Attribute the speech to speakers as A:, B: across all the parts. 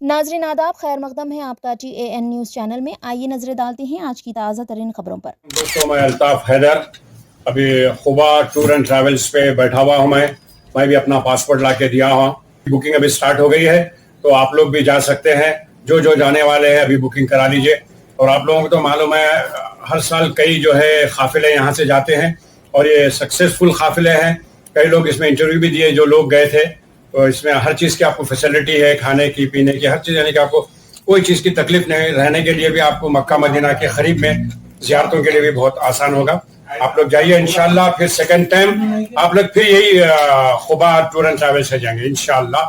A: ناظرین آداب، خیر مقدم ہے آپ کا TAN نیوز چینل میں۔ آئیے نظر ڈالتے ہیں آج کی تازہ ترین خبروں پر۔
B: دوستوں، میں الطاف حیدر ابھی خوبا ٹور اینڈ ٹریولز پہ بیٹھا ہوا ہوں۔ میں بھی اپنا پاسپورٹ لا کے دیا ہوں۔ بکنگ ابھی سٹارٹ ہو گئی ہے، تو آپ لوگ بھی جا سکتے ہیں۔ جو جانے والے ہیں ابھی بکنگ کرا لیجئے۔ اور آپ لوگوں کو تو معلوم ہے ہر سال کئی قافلے یہاں سے جاتے ہیں، اور یہ سکسیسفل قافلے ہیں۔ کئی لوگ اس میں انٹرویو بھی دیے جو لوگ گئے تھے۔ تو اس میں ہر چیز کی آپ کو فیسلٹی ہے، کھانے کی، پینے کی، ہر چیز، یعنی کہ آپ کو کوئی چیز کی تکلیف نہیں۔ رہنے کے لیے بھی آپ کو مکہ مدینہ کے قریب میں زیارتوں کے لیے بھی بہت آسان ہوگا۔ آپ لوگ جائیے انشاءاللہ۔ پھر سیکنڈ ٹائم آپ لوگ پھر یہی خوبا ٹور اینڈ ٹریول سے جائیں گے انشاءاللہ۔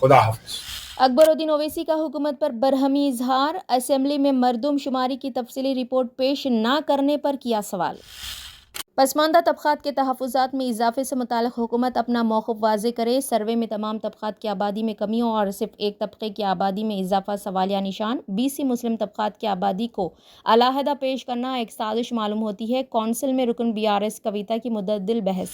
B: خدا حافظ۔
A: اکبر الدین اویسی کا حکومت پر برہمی اظہار، اسمبلی میں مردم شماری کی تفصیلی رپورٹ پیش نہ کرنے پر کیا سوال۔ پسماندہ طبقات کے تحفظات میں اضافے سے متعلق حکومت اپنا موقف واضح کرے۔ سروے میں تمام طبقات کی آبادی میں کمیوں اور صرف ایک طبقے کی آبادی میں اضافہ سوالیہ نشان۔ BC مسلم طبقات کی آبادی کو علیحدہ پیش کرنا ایک سازش معلوم ہوتی ہے۔ کونسل میں رکن BRS کویتا کی متعدل بحث۔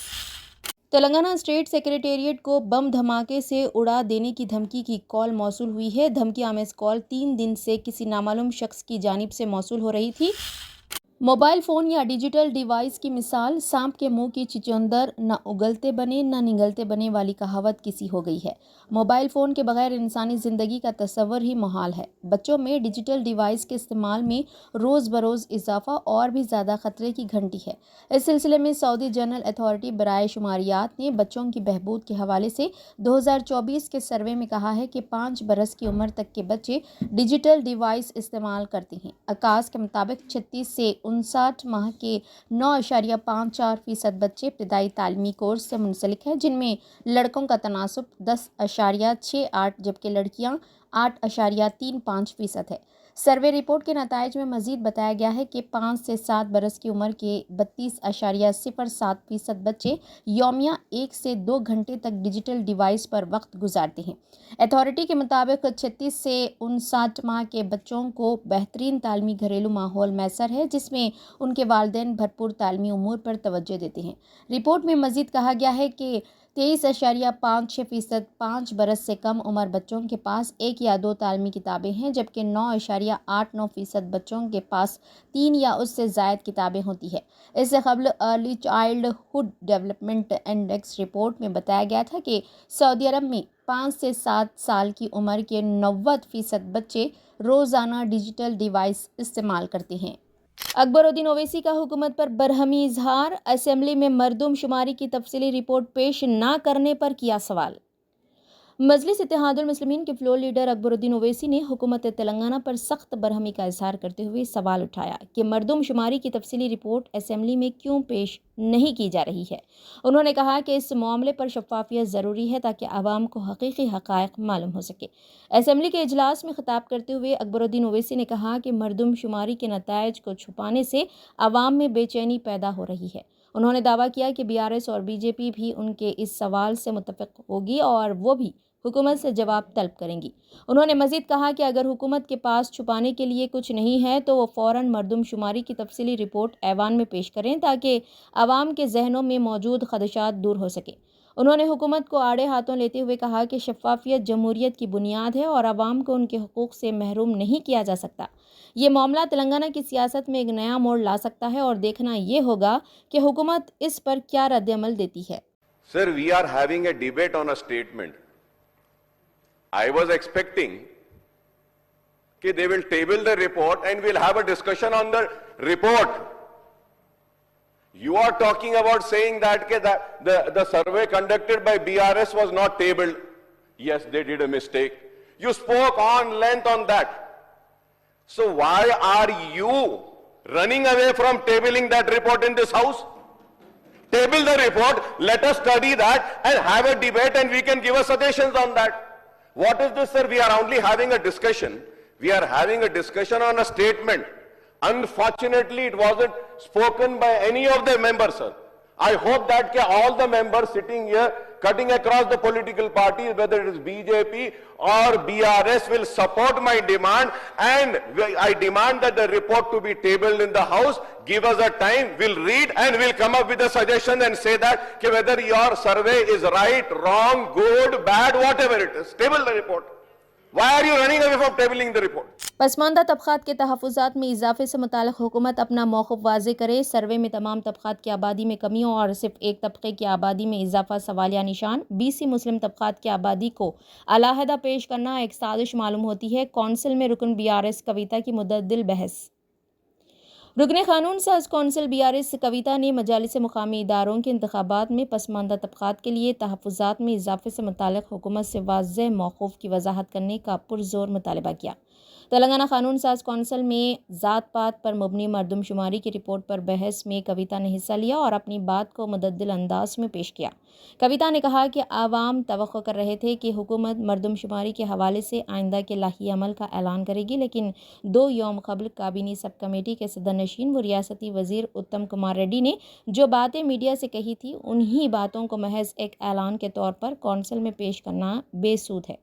A: تلنگانہ اسٹیٹ سیکریٹریٹ کو بم دھماکے سے اڑا دینے کی دھمکی کی کال موصول ہوئی ہے۔ دھمکی آمیز کال 3 دن سے کسی نامعلوم شخص کی جانب سے موصول ہو رہی تھی۔ موبائل فون یا ڈیجیٹل ڈیوائس کی مثال سانپ کے منہ کی چچندر، نہ اگلتے بنے نہ نگلتے بنے والی کہاوت کسی ہو گئی ہے۔ موبائل فون کے بغیر انسانی زندگی کا تصور ہی محال ہے۔ بچوں میں ڈیجیٹل ڈیوائس کے استعمال میں روز بروز اضافہ اور بھی زیادہ خطرے کی گھنٹی ہے۔ اس سلسلے میں سعودی جنرل اتھارٹی برائے شماریات نے بچوں کی بہبود کے حوالے سے 2024 کے سروے میں کہا ہے کہ 5 برس کی عمر تک کے بچے ڈیجیٹل ڈیوائس استعمال کرتے ہیں۔ عکاس کے مطابق 36 سے 59 ماہ کے 9.54% بچے ابتدائی تعلیمی کورس سے منسلک ہیں، جن میں لڑکوں کا تناسب 10.68 جبکہ لڑکیاں 8.35% ہے۔ سروے رپورٹ کے نتائج میں مزید بتایا گیا ہے کہ 5 سے 7 برس کی عمر کے 32.07% بچے یومیہ 1 سے 2 گھنٹے تک ڈیجیٹل ڈیوائس پر وقت گزارتے ہیں۔ اتھارٹی کے مطابق 36 سے 59 ماہ کے بچوں کو بہترین تعلیمی گھریلو ماحول میسر ہے، جس میں ان کے والدین بھرپور تعلیمی امور پر توجہ دیتے ہیں۔ رپورٹ میں مزید کہا گیا ہے کہ 23.56% 5 برس سے کم عمر بچوں کے پاس 1 یا 2 تعلیمی کتابیں ہیں، جبکہ 9.89% بچوں کے پاس 3 یا اس سے زائد کتابیں ہوتی ہے۔ اس سے قبل early childhood development index report میں بتایا گیا تھا کہ سعودی عرب میں 5 سے 7 سال کی عمر کے 90% بچے روزانہ ڈیجیٹل ڈیوائس استعمال کرتے ہیں۔ اکبر الدین اویسی کا حکومت پر برہمی اظہار، اسمبلی میں مردم شماری کی تفصیلی رپورٹ پیش نہ کرنے پر کیا سوال۔ مجلس اتحاد المسلمین کے فلور لیڈر اکبر الدین اویسی نے حکومت تلنگانہ پر سخت برہمی کا اظہار کرتے ہوئے سوال اٹھایا کہ مردم شماری کی تفصیلی رپورٹ اسمبلی میں کیوں پیش نہیں کی جا رہی ہے۔ انہوں نے کہا کہ اس معاملے پر شفافیت ضروری ہے تاکہ عوام کو حقیقی حقائق معلوم ہو سکے۔ اسمبلی کے اجلاس میں خطاب کرتے ہوئے اکبر الدین اویسی نے کہا کہ مردم شماری کے نتائج کو چھپانے سے عوام میں بے چینی پیدا ہو رہی ہے۔ انہوں نے دعویٰ کیا کہ BRS اور BJP بھی ان کے اس سوال سے متفق ہوگی اور وہ بھی حکومت سے جواب طلب کریں گی۔ انہوں نے مزید کہا کہ اگر حکومت کے پاس چھپانے کے لیے کچھ نہیں ہے تو وہ فوراً مردم شماری کی تفصیلی رپورٹ ایوان میں پیش کریں تاکہ عوام کے ذہنوں میں موجود خدشات دور ہو سکیں۔ انہوں نے حکومت کو آڑے ہاتھوں لیتے ہوئے کہا کہ شفافیت جمہوریت کی بنیاد ہے اور عوام کو ان کے حقوق سے محروم نہیں کیا جا سکتا۔ یہ معاملہ تلنگانہ کی سیاست میں ایک نیا موڑ لا سکتا ہے اور دیکھنا یہ ہوگا کہ حکومت اس پر کیا رد عمل دیتی ہے۔
C: Sir, we are having a debate on a statement. I was expecting that they will table the report and we'll have a discussion on the report. You are talking about saying that the survey conducted by BRS was not tabled. Yes, they did a mistake. You spoke on length on that. So why are you running away from tabling that report in this house? Table the report, let us study that and have a debate and we can give us suggestions on that. What is this, sir? We are only having a discussion. We are having a discussion on a statement. Unfortunately, it wasn't spoken by any of the members, sir. I hope that all the members sitting here, cutting across the political parties, whether it is BJP or BRS, will support my demand, and I demand that the report to be tabled in the House. Give us a time, we'll read and we'll come up with a suggestion and say that whether your survey is right, wrong, good, bad, whatever it is. Table the report. Why are you running away from tabling the report?
A: پسماندہ طبقات کے تحفظات میں اضافے سے متعلق حکومت اپنا موقف واضح کرے. سروے میں تمام طبقات کی آبادی میں کمیوں اور صرف ایک طبقے کی آبادی میں اضافہ سوالیہ نشان. BC مسلم طبقات کی آبادی کو علیحدہ پیش کرنا ایک سازش معلوم ہوتی ہے. کونسل میں رکن BRS کویتا کی متعدل بحث. رکن قانون ساز کونسل BRS کویتا نے مجالس مقامی اداروں کے انتخابات میں پسماندہ طبقات کے لیے تحفظات میں اضافے سے متعلق حکومت سے واضح موقف کی وضاحت کرنے کا پرزور مطالبہ کیا. تلنگانہ قانون ساز کونسل میں ذات پات پر مبنی مردم شماری کی رپورٹ پر بحث میں کویتا نے حصہ لیا اور اپنی بات کو متعدل انداز میں پیش کیا. کویتا نے کہا کہ عوام توقع کر رہے تھے کہ حکومت مردم شماری کے حوالے سے آئندہ کے لائحہ عمل کا اعلان کرے گی، لیکن 2 یوم قبل کابینی سب کمیٹی کے صدر نشین و ریاستی وزیر اتم کمار ریڈی نے جو باتیں میڈیا سے کہی تھی، انہی باتوں کو محض ایک اعلان کے طور پر کونسل میں پیش کرنا بے سود ہے.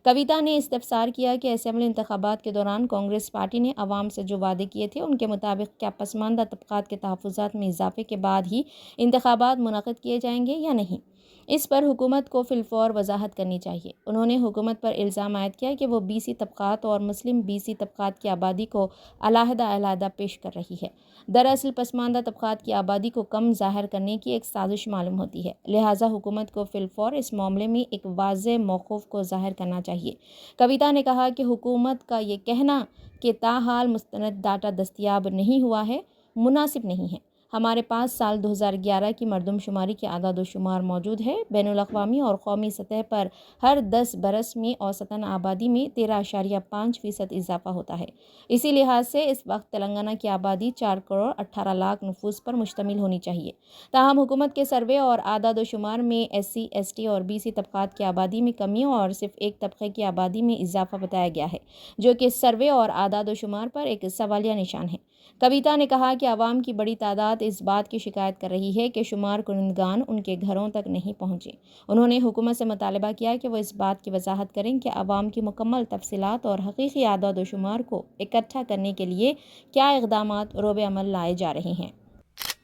A: کویتا نے استفسار کیا کہ اسمبلی انتخابات کے دوران کانگریس پارٹی نے عوام سے جو وعدے کیے تھے ان کے مطابق کیا پسماندہ طبقات کے تحفظات میں اضافے کے بعد ہی انتخابات منعقد کیے جائیں گے یا نہیں. اس پر حکومت کو فی الفور وضاحت کرنی چاہیے. انہوں نے حکومت پر الزام عائد کیا کہ وہ BC طبقات اور مسلم BC طبقات کی آبادی کو علیحدہ پیش کر رہی ہے. دراصل پسماندہ طبقات کی آبادی کو کم ظاہر کرنے کی ایک سازش معلوم ہوتی ہے، لہٰذا حکومت کو فی الفور اس معاملے میں ایک واضح موقف کو ظاہر کرنا چاہیے. کویتا نے کہا کہ حکومت کا یہ کہنا کہ تاحال مستند ڈاٹا دستیاب نہیں ہوا ہے مناسب نہیں ہے. ہمارے پاس سال 2011 کی مردم شماری کے اعداد و شمار موجود ہے. بین الاقوامی اور قومی سطح پر ہر 10 برس میں اوسطاً آبادی میں 13.5% اضافہ ہوتا ہے. اسی لحاظ سے اس وقت تلنگانہ کی آبادی 4 کروڑ 18 لاکھ نفوس پر مشتمل ہونی چاہیے. تاہم حکومت کے سروے اور اعداد و شمار میں SC ST اور BC طبقات کی آبادی میں کمیوں اور صرف ایک طبقے کی آبادی میں اضافہ بتایا گیا ہے، جو کہ سروے اور اعداد و شمار پر ایک سوالیہ نشان ہے. کویتا نے کہا کہ عوام کی بڑی تعداد اس بات کی شکایت کر رہی ہے کہ شمار کنندگان ان کے گھروں تک نہیں پہنچے. انہوں نے حکومت سے مطالبہ کیا کہ وہ اس بات کی وضاحت کریں کہ عوام کی مکمل تفصیلات اور حقیقی اعداد و شمار کو اکٹھا کرنے کے لیے کیا اقدامات روب عمل لائے جا رہے ہیں.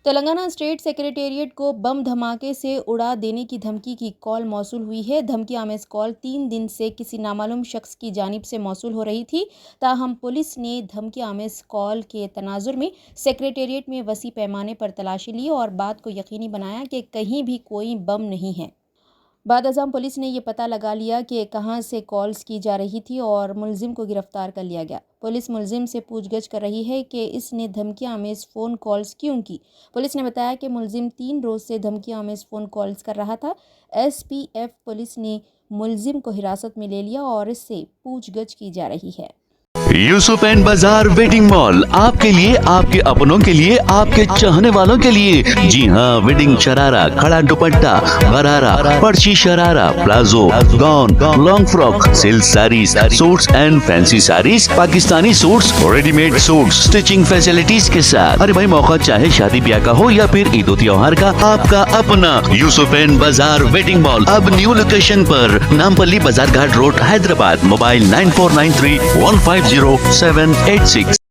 A: تلنگانہ اسٹیٹ سیکریٹریٹ کو بم دھماکے سے اڑا دینے کی دھمکی کی کال موصول ہوئی ہے. دھمکی آمیز کال 3 دن سے کسی نامعلوم شخص کی جانب سے موصول ہو رہی تھی. تاہم پولیس نے دھمکی آمیز کال کے تناظر میں سیکریٹریٹ میں وسیع پیمانے پر تلاشی لی اور بات کو یقینی بنایا کہ کہیں بھی کوئی بم نہیں ہے. بعد ازاں پولیس نے یہ پتہ لگا لیا کہ کہاں سے کالز کی جا رہی تھی اور ملزم کو گرفتار کر لیا گیا. پولیس ملزم سے پوچھ گچھ کر رہی ہے کہ اس نے دھمکی آمیز فون کالز کیوں کی. پولیس نے بتایا کہ ملزم 3 روز سے دھمکی آمیز فون کالز کر رہا تھا. SPF پولیس نے ملزم کو حراست میں لے لیا اور اس سے پوچھ گچھ کی جا رہی ہے.
D: یوسف اینڈ بازار ویڈنگ مال آپ کے لیے، آپ کے اپنوں کے لیے، آپ کے چاہنے والوں کے لیے. جی ہاں، ویڈنگ شرارہ، کھڑا دوپٹہ، غرارہ، پرچی sharara, palazzo, gown, long frock, silk saris, suits and fancy saris, Pakistani suits, ready made suits, stitching facilities کے ساتھ. ارے بھائی، موقع چاہے شادی بیاہ کا ہو یا پھر عید و تہوار کا، آپ کا اپنا یوسف اینڈ بازار ویڈنگ مال اب نیو لوکیشن پر، نامپلی بازار گھاٹ روڈ، حیدرآباد. موبائل 9493150786.